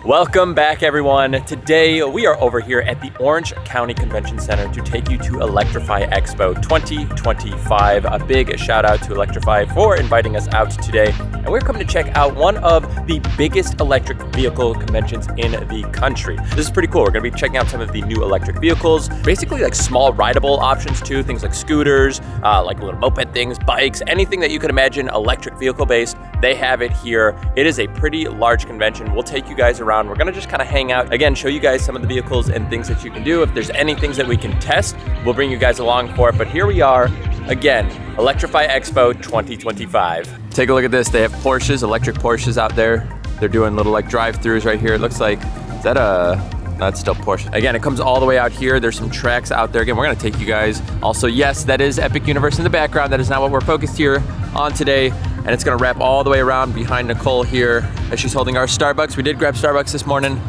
Welcome back, everyone. Today we are over here at the Orange County Convention Center to take you to Electrify Expo 2025. A big shout out to Electrify for inviting us out today. And we're coming to check out one of the biggest electric vehicle conventions in the country. This is pretty cool. We're going to be checking out some of the new electric vehicles, basically like small rideable options too, things like scooters, like little moped things, bikes, anything that you could imagine electric vehicle based. They have it here. It is a pretty large convention. We'll take you guys around. We're gonna just kind of hang out, again, show you guys some of the vehicles and things that you can do. If there's any things that we can test, we'll bring you guys along for it. But here we are, again, Electrify Expo 2025. Take a look at this. They have Porsches, electric Porsches out there. They're doing little like drive-throughs right here. It looks like, is that that's still Porsche. Again, it comes all the way out here. There's some tracks out there. Again, we're gonna take you guys. Also, yes, that is Epic Universe in the background. That is not what we're focused here on today. And it's gonna wrap all the way around behind Nicole here as she's holding our Starbucks. We did grab Starbucks this morning,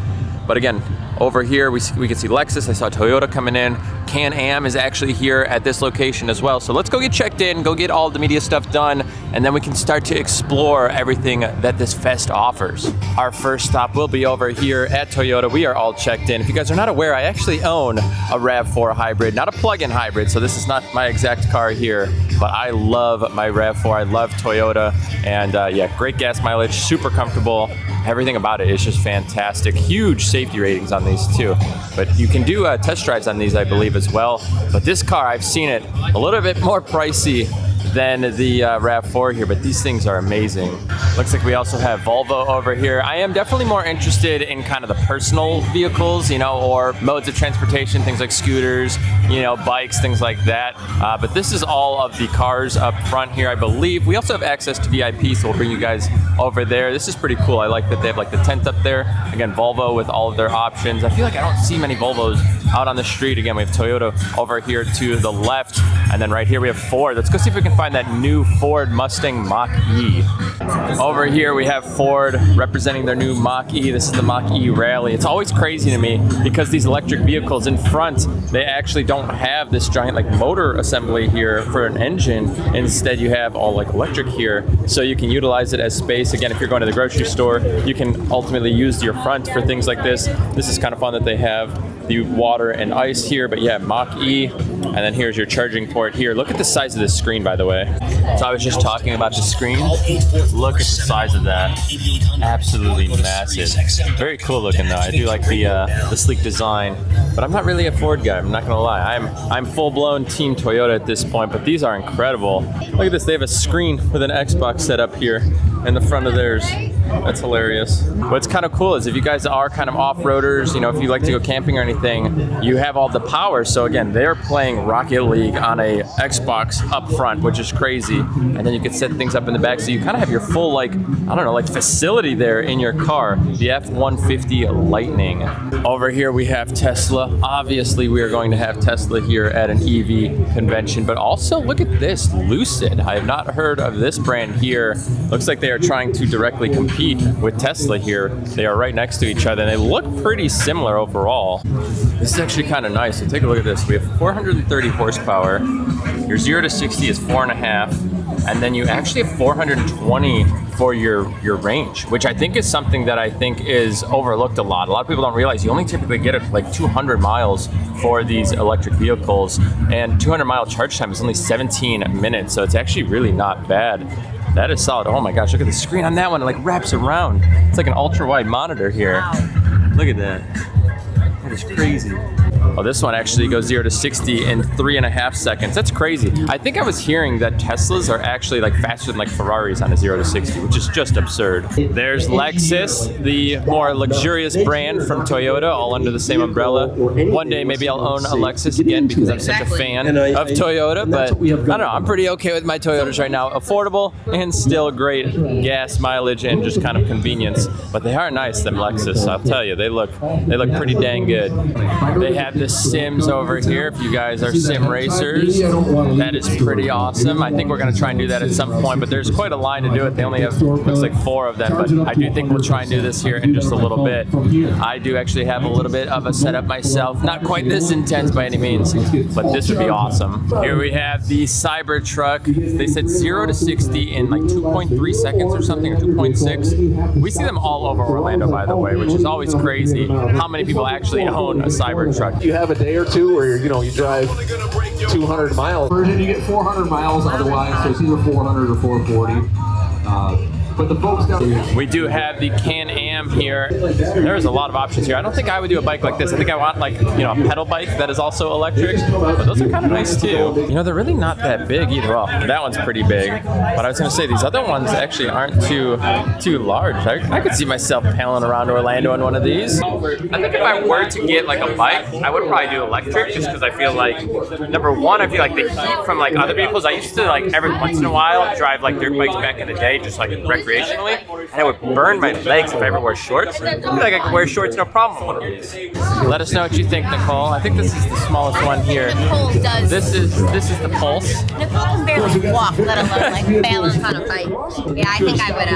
but again, over here we can see Lexus. I saw Toyota coming in. Can-Am is actually here at this location as well. So let's go get checked in, go get all the media stuff done, and then we can start to explore everything that this fest offers. Our first stop will be over here at Toyota. We are all checked in. If you guys are not aware, I actually own a RAV4 hybrid, not a plug-in hybrid, so this is not my exact car here, but I love my RAV4. I love Toyota, and yeah, great gas mileage, super comfortable. Everything about it is just fantastic. Huge safety ratings on these too. But you can do test drives on these, I believe, as well. But this car, I've seen it a little bit more pricey than the RAV4 here, but these things are amazing. Looks like we also have Volvo over here. I am definitely more interested in kind of the personal vehicles, you know, or modes of transportation, things like scooters, you know, bikes, things like that. But this is all of the cars up front here, I believe. We also have access to VIP, so we'll bring you guys over there. This is pretty cool. I like that they have like the tent up there. Again, Volvo with all of their options. I feel like I don't see many Volvos out on the street. Again, we have Toyota over here to the left, and then right here we have Ford. Let's go see if we can find that new Ford Mustang Mach-E. Over here we have Ford representing their new Mach-E. This is the Mach-E Rally. It's always crazy to me because these electric vehicles in front, they actually don't have this giant like motor assembly here for an engine. Instead, you have all like electric here, so you can utilize it as space. Again, if you're going to the grocery store, you can ultimately use your front for things like this. This is kind of fun that they have the water and ice here, but yeah, Mach-E, and then here's your charging port here. Look at the size of this screen, by the way. So I was just talking about the screen. Look at the size of that. Absolutely massive. Very cool looking though. I do like the sleek design, but I'm not really a Ford guy, I'm not gonna lie. I'm full-blown team Toyota at this point, but these are incredible. Look at this, they have a screen with an Xbox set up here in the front of theirs. That's hilarious. What's kind of cool is if you guys are kind of off-roaders, you know, if you like to go camping or anything, you have all the power. So again, they're playing Rocket League on a Xbox up front, which is crazy. And then you can set things up in the back. So you kind of have your full, like, I don't know, like facility there in your car. The F-150 Lightning. Over here we have Tesla. Obviously, we are going to have Tesla here at an EV convention, but also look at this, Lucid. I have not heard of this brand here. Looks like they are trying to directly compete with Tesla here. They are right next to each other and they look pretty similar overall. This is actually kind of nice. So take a look at this. We have 430 horsepower. Your 0 to 60 is 4.5, and then you actually have 420 for your range, which I think is something that I think is overlooked a lot. A lot of people don't realize you only typically get like 200 miles for these electric vehicles, and 200-mile charge time is only 17 minutes, so it's actually really not bad. That is solid. Oh my gosh, look at the screen on that one. It like wraps around. It's like an ultra-wide monitor here. Wow. Look at that. That is crazy. Oh, this one actually goes 0 to 60 in 3.5 seconds. That's crazy. I think I was hearing that Teslas are actually like faster than like Ferraris on a 0 to 60, which is just absurd. There's Lexus, the more luxurious brand from Toyota, all under the same umbrella. One day maybe I'll own a Lexus again because I'm such a fan of Toyota, but I don't know, I'm pretty okay with my Toyotas right now. Affordable and still great gas mileage and just kind of convenience. But they are nice, them Lexus, I'll tell you. They look pretty dang good. They have have the sims over here if you guys are sim racers. That is pretty awesome. I think we're going to try and do that at some point, but there's quite a line to do it. They only have, looks like 4 of them, but I do think we'll try and do this here in just a little bit. I do actually have a little bit of a setup myself. Not quite this intense by any means, but this would be awesome. Here we have the Cybertruck. They said 0 to 60 in like 2.3 seconds or something, or 2.6. We see them all over Orlando, by the way, which is always crazy how many people actually own a Cybertruck. You have a day or two where you drive 200 miles. Version, you get 400 miles otherwise, so it's either 400 or 440. But the folks down we do have the Can-Am here. There's a lot of options here. I don't think I would do a bike like this. I think I want like, you know, a pedal bike that is also electric, but those are kind of nice too. You know, they're really not that big either. Well, that one's pretty big, but I was gonna say these other ones actually aren't too large. I could see myself paddling around Orlando in one of these. I think if I were to get like a bike, I would probably do electric just because I feel like, number one, I feel like the heat from like other vehicles, I used to like every once in a while drive like dirt bikes back in the day, just like recreationally, and it would burn my legs if I ever wore shorts. I feel like I could wear shorts no problem with one of these. Let us know what you think, Nicole. I think this is the smallest one here. Nicole does. This is the Pulse. Nicole can barely walk, let alone like balance on a bike. Yeah, I think I would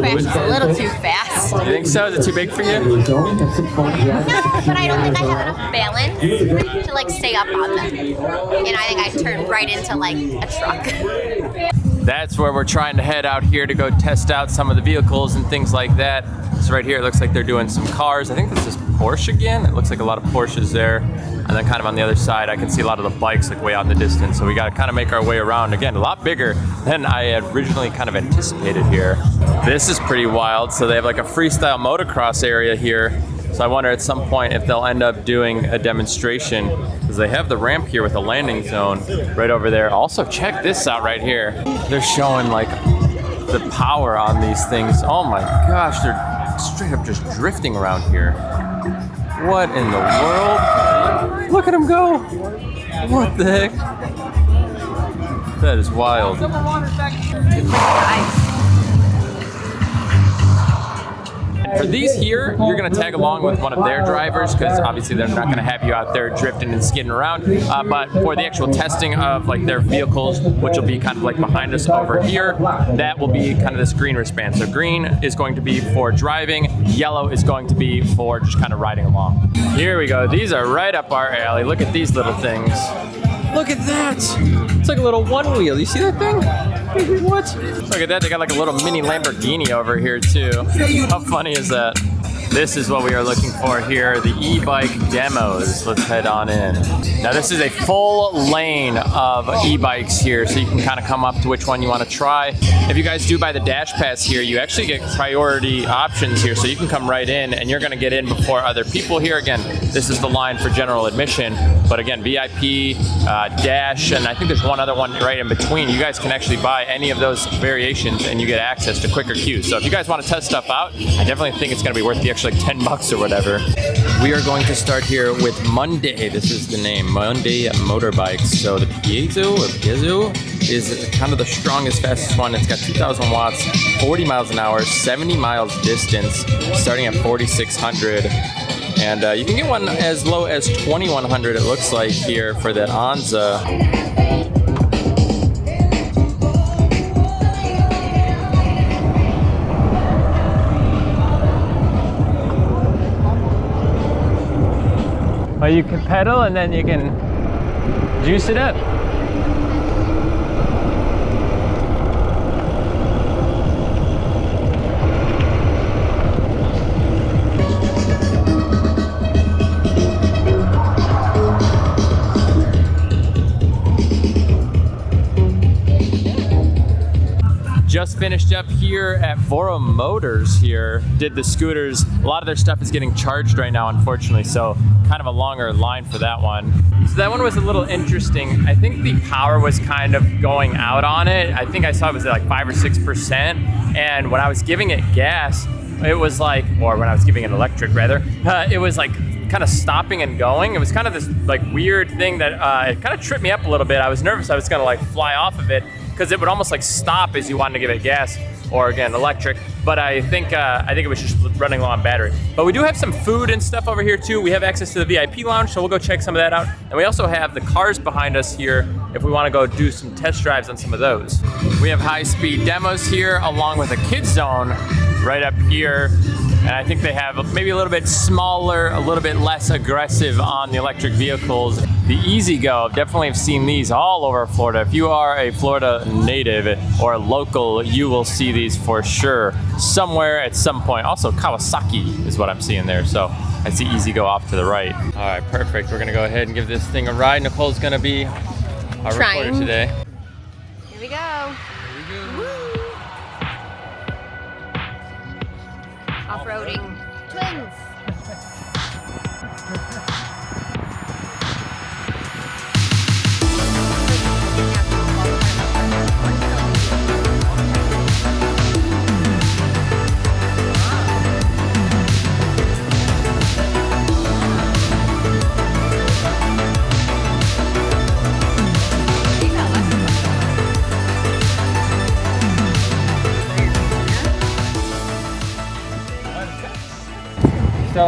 crash a little too fast. You think so? Is it too big for you? No, but I don't think I have enough balance to like stay up on them. And I think I'd turn right into like a truck. That's where we're trying to head out here to go test out some of the vehicles and things like that. So right here, it looks like they're doing some cars. I think this is Porsche again. It looks like a lot of Porsches there. And then kind of on the other side, I can see a lot of the bikes like way out in the distance. So we got to kind of make our way around. Again, a lot bigger than I had originally kind of anticipated here. This is pretty wild. So they have like a freestyle motocross area here. So I wonder at some point if they'll end up doing a demonstration, because they have the ramp here with a landing zone right over there. Also, check this out right here. They're showing like the power on these things. Oh my gosh, they're straight up just drifting around here. What in the world? Look at them go. What the heck? That is wild. For these here, you're going to tag along with one of their drivers because obviously they're not going to have you out there drifting and skidding around. But for the actual testing of like their vehicles, which will be kind of like behind us over here, that will be kind of this green wristband. So green is going to be for driving, yellow is going to be for just kind of riding along. Here we go. These are right up our alley. Look at these little things. Look at that. It's like a little one wheel. You see that thing? What? Look at that, they got like a little mini Lamborghini over here too. How funny is that? This is what we are looking for here, the e-bike demos. Let's head on in. Now this is a full lane of e-bikes here, so you can kind of come up to which one you want to try. If you guys do buy the Dash Pass here, you actually get priority options here, so you can come right in and you're going to get in before other people here. Again, this is the line for general admission, but again, VIP, Dash, and I think there's one other one right in between. You guys can actually buy any of those variations and you get access to quicker queues. So if you guys want to test stuff out, I definitely think it's going to be worth the extra like $10 or whatever. We are going to start here with Monday. This is the name, Monday Motorbikes. So the Piezo is kind of the strongest, fastest one. It's got 2,000 watts, 40 miles an hour, 70 miles distance, starting at 4,600. And you can get one as low as 2,100, it looks like here for that Anza. Well, you can pedal and then you can juice it up. Just finished up here at Voro Motors here, did the scooters. A lot of their stuff is getting charged right now, unfortunately, so kind of a longer line for that one. So that one was a little interesting. I think the power was kind of going out on it. I think I saw it was at like 5 or 6%, and when I was giving it gas, it was like, or when I was giving it electric rather, it was like kind of stopping and going. It was kind of this like weird thing that it kind of tripped me up a little bit. I was nervous I was gonna like fly off of it, because it would almost like stop as you wanted to give it gas. or again electric. But I think it was just running low on battery. But we do have some food and stuff over here too. We have access to the VIP lounge, so we'll go check some of that out. And we also have the cars behind us here if we want to go do some test drives on some of those. We have high-speed demos here along with a kids zone right up here. And I think they have maybe a little bit smaller, a little bit less aggressive on the electric vehicles. The E-Z-Go, definitely have seen these all over Florida. If you are a Florida native or a local, you will see these for sure somewhere at some point. Also, Kawasaki is what I'm seeing there. So I see E-Z-Go off to the right. All right, perfect. We're gonna go ahead and give this thing a ride. Nicole's gonna be our reporter today. Here we go. Woo. Off-roading twins.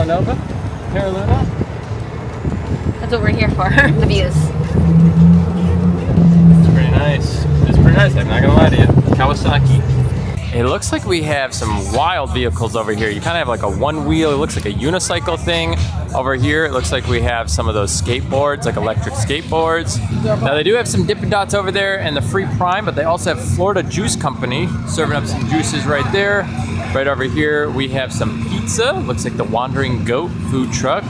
Nova, Carolina. That's what we're here for, the views. It's pretty nice. It's pretty nice, I'm not gonna lie to you. Kawasaki. It looks like we have some wild vehicles over here. You kind of have like a one wheel, it looks like a unicycle thing. Over here, it looks like we have some of those skateboards, like electric skateboards. Now they do have some Dippin' Dots over there and the Free Prime, but they also have Florida Juice Company serving up some juices right there. Right over here, we have some pizza. Looks like the Wandering Goat food truck.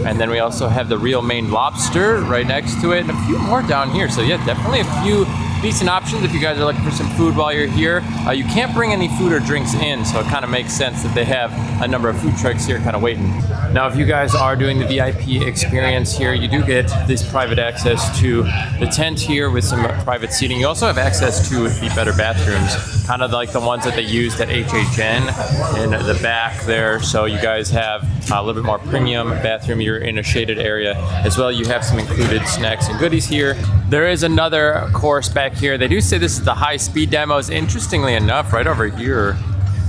And then we also have the Real Maine Lobster right next to it, and a few more down here. So yeah, definitely a few decent options if you guys are looking for some food while you're here. You can't bring any food or drinks in, so it kind of makes sense that they have a number of food trucks here kind of waiting. Now, if you guys are doing the VIP experience here, you do get this private access to the tent here with some private seating. You also have access to the better bathrooms, kind of like the ones that they used at HHN in the back there. So you guys have a little bit more premium bathroom. You're in a shaded area as well. You have some included snacks and goodies here. There is another course back here. They do say this is the high-speed demos. Interestingly enough, right over here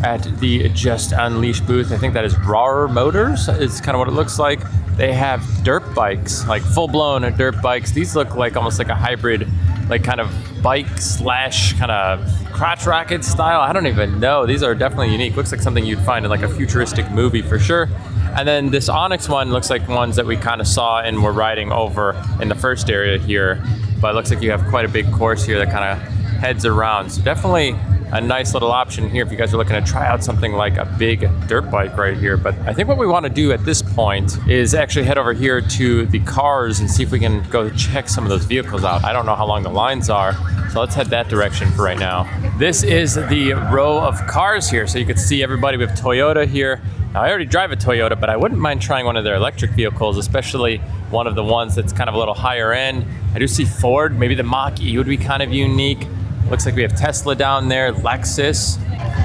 at the Just Unleashed booth, I think that is Roar Motors, is kind of what it looks like. They have dirt bikes, like full-blown dirt bikes. These look like almost like a hybrid, like kind of bike slash kind of crotch rocket style. I don't even know. These are definitely unique. Looks like something you'd find in like a futuristic movie for sure. And then this Onyx one looks like ones that we kind of saw and were riding over in the first area here. But it looks like you have quite a big course here that kind of heads around. So definitely a nice little option here if you guys are looking to try out something like a big dirt bike right here. But I think what we want to do at this point is actually head over here to the cars and see if we can go check some of those vehicles out. I don't know how long the lines are, so let's head that direction for right now. This is the row of cars here, so you can see everybody with Toyota here. Now, I already drive a Toyota, but I wouldn't mind trying one of their electric vehicles, especially one of the ones that's kind of a little higher end. I do see Ford, maybe the Mach-E would be kind of unique. Looks like we have Tesla down there, Lexus.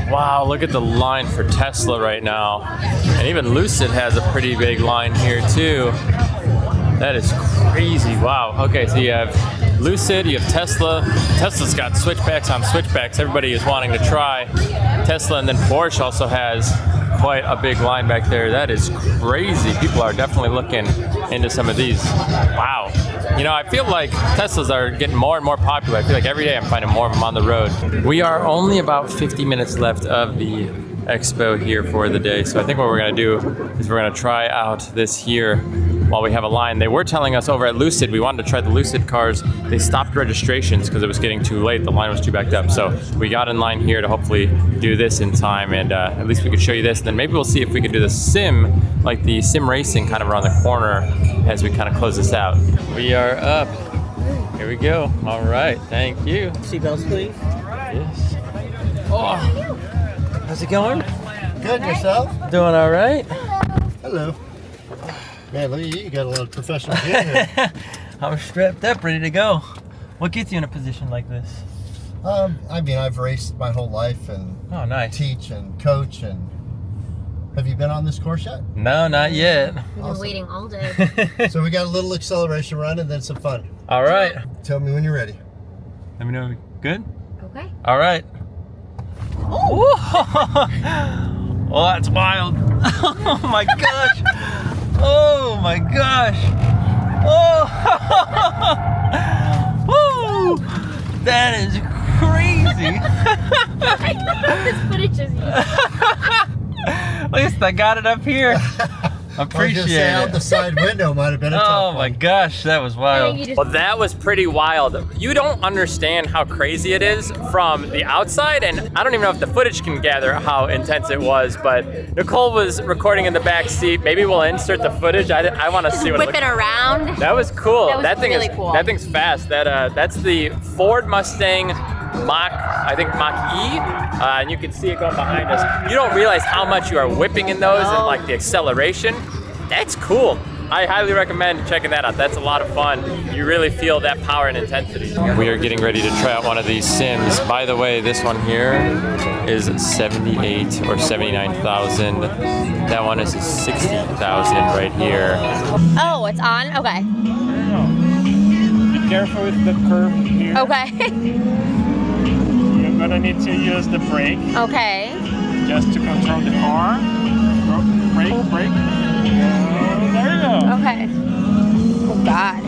Wow, look at the line for Tesla right now. And even Lucid has a pretty big line here too. That is crazy, wow. Okay, so you have Lucid, you have Tesla. Tesla's got switchbacks on switchbacks. Everybody is wanting to try Tesla, and then Porsche also has quite a big line back there. That is crazy. People are definitely looking into some of these. Wow. You know, I feel like Teslas are getting more and more popular. I feel like every day I'm finding more of them on the road. We are only about 50 minutes left of the expo here for the day. So I think what we're gonna do is we're gonna try out this here while we have a line. They were telling us over at Lucid, we wanted to try the Lucid cars. They stopped registrations because it was getting too late. The line was too backed up. So we got in line here to hopefully do this in time, and at least we could show you this. And then maybe we'll see if we can do the sim, like the sim racing kind of around the corner as we kind of close this out. We are up. Here we go. All right, thank you. Seatbelts, please. Yes. Oh, how's it going? Good, yourself? Doing all right. Hello. Man, look at you. You got a lot of professional gear here. I'm strapped up, ready to go. What gets you in a position like this? I mean, I've raced my whole life and Oh, nice. teach and coach. And have you been on this course yet? No, not yet. We've been waiting all day. So we got a little acceleration run and then some fun. All right. Tell me when you're ready. Let me know. Good? Okay. All right. Oh, that's wild. Oh my gosh. Oh my gosh. Oh. Woo. That is crazy. This footage is At least I got it up here. Appreciate it. Out the side window might have been a tough Oh my one. gosh, that was wild. Well, that was pretty wild. You don't understand how crazy it is from the outside, and I don't even know if the footage can gather how intense it was, but Nicole was recording in the back seat. Maybe we'll insert the footage. I want to see what it looks whipping around. That was cool. That was really cool. That thing's fast. That's the Ford Mustang Mach-E, and you can see it going behind us. You don't realize how much you are whipping in those and like the acceleration. That's cool. I highly recommend checking that out. That's a lot of fun. You really feel that power and intensity. We are getting ready to try out one of these sims. By the way, this one here is 78 or 79,000. That one is 60,000 right here. Oh, it's on? Okay. Be careful with the curve here. Okay. You're gonna need to use the brake Okay. just to control the car. Brake, brake. There you go. Okay. Oh God.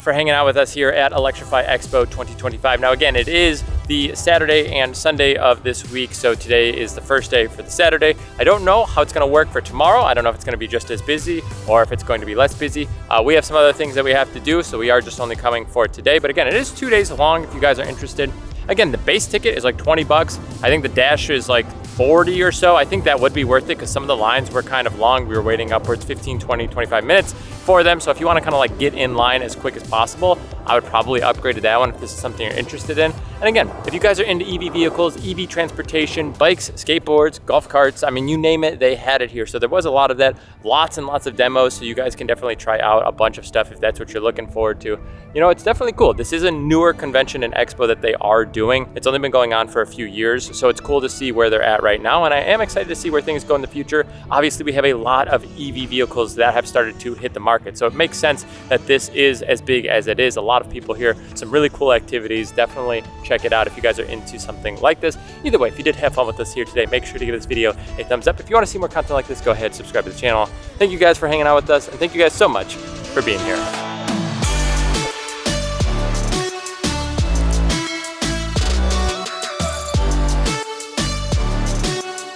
For hanging out with us here at Electrify Expo 2025. Now again, it is the Saturday and Sunday of this week, so today is the first day for the Saturday. I don't know how it's going to work for tomorrow. I don't know if it's going to be just as busy or if it's going to be less busy. We have some other things that we have to do, so we are just only coming for today. But again, it is 2 days long if you guys are interested. Again, the base ticket is like 20 bucks. I think the dash is like 40 or so. I think that would be worth it because some of the lines were kind of long. We were waiting upwards 15, 20, 25 minutes for them. So if you want to kind of like get in line as quick as possible, I would probably upgrade to that one if this is something you're interested in. And again, if you guys are into EV vehicles, EV transportation, bikes, skateboards, golf carts, I mean, you name it, they had it here. So there was a lot of that, lots and lots of demos. So you guys can definitely try out a bunch of stuff if that's what you're looking forward to. You know, it's definitely cool. This is a newer convention and expo that they are doing. It's only been going on for a few years. So it's cool to see where they're at right now. And I am excited to see where things go in the future. Obviously, we have a lot of EV vehicles that have started to hit the market. So it makes sense that this is as big as it is. A lot of people here, some really cool activities. Definitely check it out if you guys are into something like this. Either way, if you did have fun with us here today, make sure to give this video a thumbs up. If you want to see more content like this, go ahead, subscribe to the channel. Thank you guys for hanging out with us, and thank you guys so much for being here.